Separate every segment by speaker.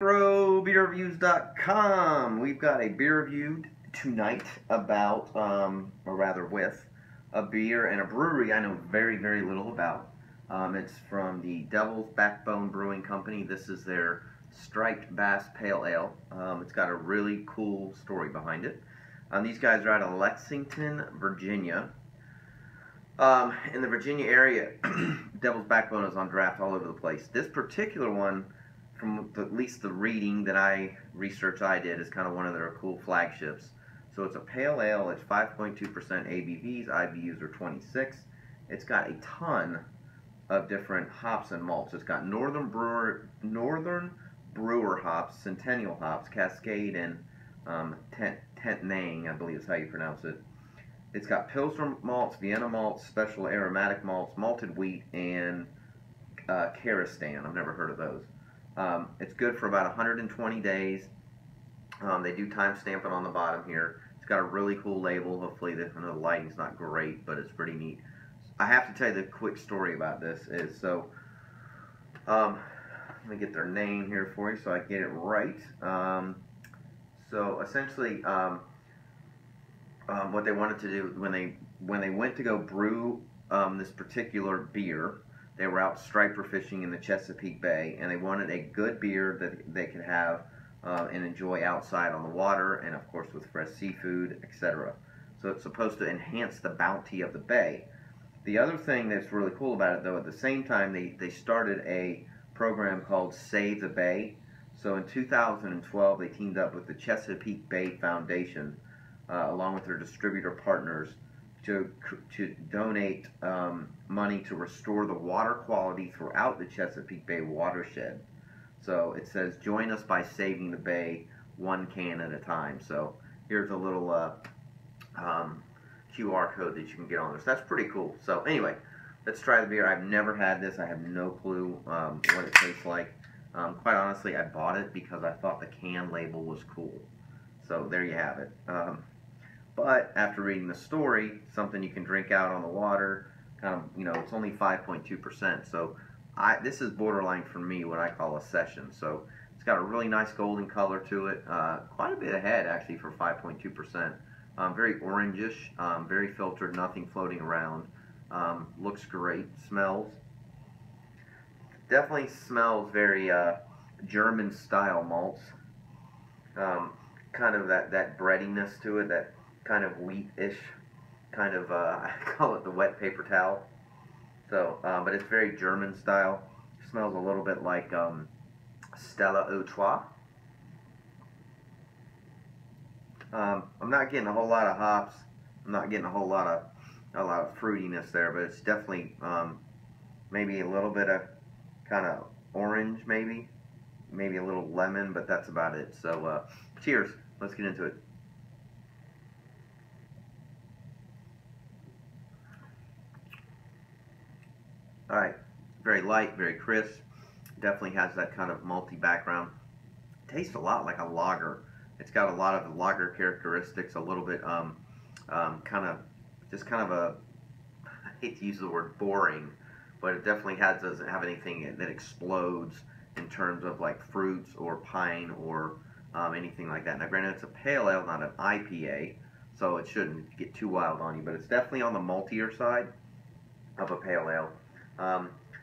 Speaker 1: Beerreviews.com. We've got a beer review tonight about, or rather with, a beer and a brewery I know very, very little about. It's from the Devil's Backbone Brewing Company. This is their Striped Bass Pale Ale. It's got a really cool story behind it. These guys are out of Lexington, Virginia. In the Virginia area, Devil's Backbone is on draft all over the place. This particular one, from at least the reading that research I did, is kind of one of their cool flagships. So it's a pale ale. It's 5.2% ABVs. IBUs are 26. It's got a ton of different hops and malts. It's got Northern Brewer hops, Centennial hops, Cascade, and Tentnang, I believe is how you pronounce it. It's got Pilsner malts, Vienna malts, special aromatic malts, malted wheat, and Karistan. I've never heard of those. It's good for about 120 days. They do timestamp it on the bottom here. It's got a really cool label. Hopefully, I know the lighting's not great, but it's pretty neat. I have to tell you the quick story about this is, let me get their name here for you so I get it right. So essentially, what they wanted to do when they went to go brew this particular beer, they were out striper fishing in the Chesapeake Bay, and they wanted a good beer that they could have and enjoy outside on the water, and of course with fresh seafood, etc. So it's supposed to enhance the bounty of the bay. The other thing that's really cool about it, though, at the same time, they started a program called Save the Bay. So in 2012, they teamed up with the Chesapeake Bay Foundation, along with their distributor partners, to donate money to restore the water quality throughout the Chesapeake Bay watershed. So it says, join us by saving the bay, one can at a time. So here's a little QR code that you can get on this. That's pretty cool. So anyway, let's try the beer. I've never had this. I have no clue what it tastes like. Quite honestly, I bought it because I thought the can label was cool. So there you have it. But after reading the story, something you can drink out on the water, kind of, it's only 5.2%. So this is borderline for me what I call a session. So it's got a really nice golden color to it, quite a bit ahead actually for 5.2%. Very orangish, very filtered, nothing floating around. Looks great, smells. Definitely smells very German style malts. Kind of that breadiness to it, that kind of wheat-ish kind of, I call it the wet paper towel. So, but it's very German style. Smells a little bit like Stella Artois. I'm not getting a whole lot of hops. I'm not getting a lot of fruitiness there, but it's definitely maybe a little bit of kind of orange, maybe a little lemon, but that's about it. So, cheers. Let's get into it. Alright, very light, very crisp. Definitely has that kind of malty background. Tastes a lot like a lager. It's got a lot of the lager characteristics, a little bit kind of a, I hate to use the word boring, but it definitely doesn't have anything that explodes in terms of like fruits or pine or anything like that. Now granted, it's a pale ale, not an IPA, so it shouldn't get too wild on you, but it's definitely on the maltier side of a pale ale.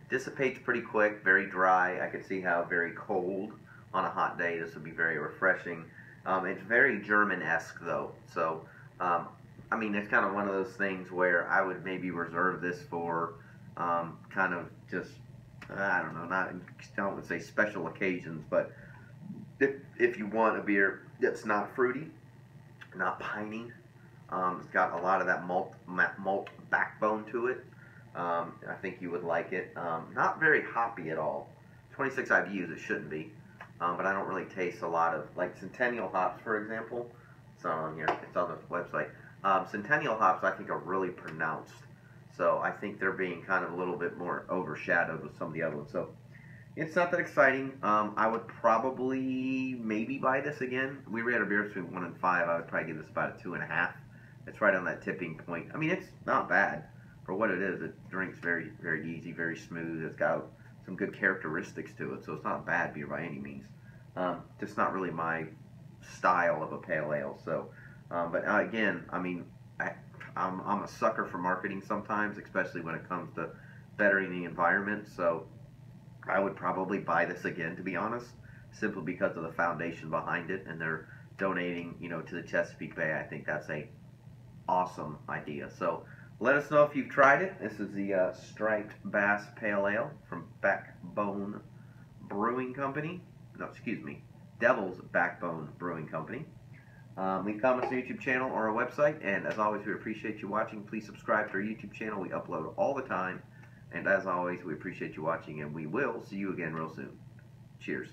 Speaker 1: Dissipates pretty quick, very dry. I could see how very cold on a hot day this would be very refreshing. It's very German-esque though, so I mean, it's kind of one of those things where I would maybe reserve this for kind of just, I don't know, I don't would say special occasions, but if you want a beer that's not fruity, not piney, it's got a lot of that malt backbone to it. I think you would like it. Not very hoppy at all. 26 IBUs, it shouldn't be. But I don't really taste a lot of, like Centennial hops, for example. It's not on here. It's on the website. Centennial hops, I think, are really pronounced. So I think they're being kind of a little bit more overshadowed with some of the other ones. So it's not that exciting. I would probably maybe buy this again. We rate our beers between 1 and 5. I would probably give this about a 2.5. It's right on that tipping point. I mean, it's not bad. For what it is, it drinks very, very easy, very smooth. It's got some good characteristics to it, so it's not a bad beer by any means. just not really my style of a pale ale. So, but again, I mean, I'm a sucker for marketing sometimes, especially when it comes to bettering the environment. So I would probably buy this again, to be honest, simply because of the foundation behind it, and they're donating, to the Chesapeake Bay. I think that's a awesome idea. So let us know if you've tried it. This is the Striped Bass Pale Ale from Backbone Brewing Company. No, excuse me, Devil's Backbone Brewing Company. Leave comments on the YouTube channel or our website, and as always, we appreciate you watching. Please subscribe to our YouTube channel. We upload all the time, and as always, we appreciate you watching, and we will see you again real soon. Cheers.